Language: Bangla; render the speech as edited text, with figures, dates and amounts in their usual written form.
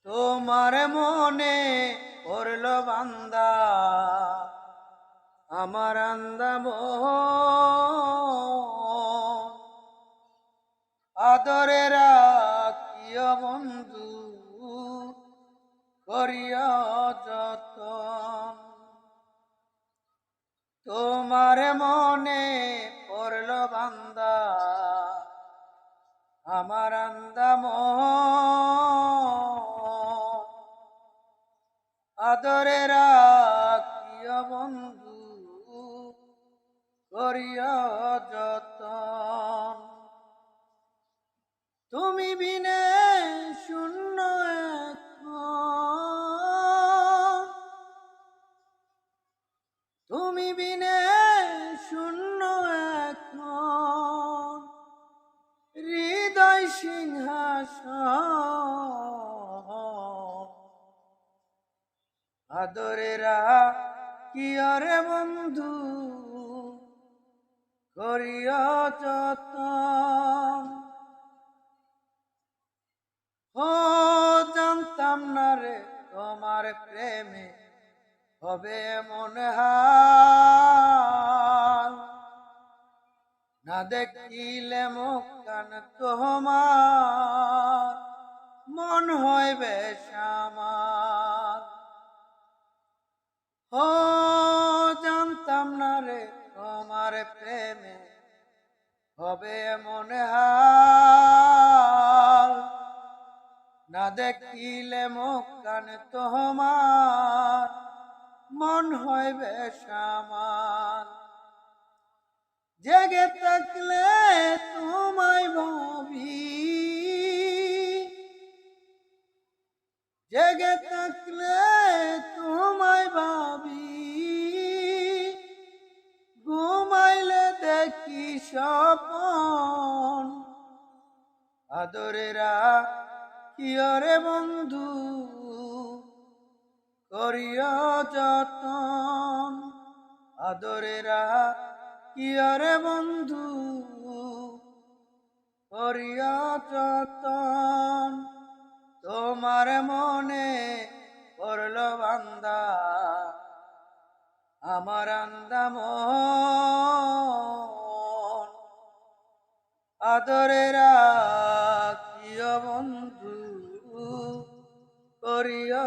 তোমার মনে পড়ল বান্দা আমার আন্দাম আদরে রাখিও বন্ধু করিয়া যতন। তোমার মনে পড়ল বান্দা আমার আন্দাম আদরে রাখিও বন্ধু করিয়া যতন। তুমি বিনে শূন্য এখন, তুমি বিনে শূন্য এখন হৃদয় সিংহাসন আদরেরা কি আরে বন্ধু করিয়া যতন। ও জানতাম না রে তোমার প্রেমে হবে মনে হাল, না দেখিলে মুখ কান তোমার মন হয় বেশামাল। ও জানতাম না রে তোমার প্রেমে হবে মনে হাল, না দেখিলে মুখ কান তোমার মন হয় বেশামাল। জেগে থাকলে তোমায় ভাবি, জেগে থাকলে তোমায় ভাবি, ঘুমাইলে দেখি স্বপন আদরেরা কি রে বন্ধু করিয়া যতন। আদরেরা কি রে বন্ধু করিয়া যতন। তোমার মনে পড়ল বান্দা আমার আন্দাম আদরেরা কি বন্ধু করিয়া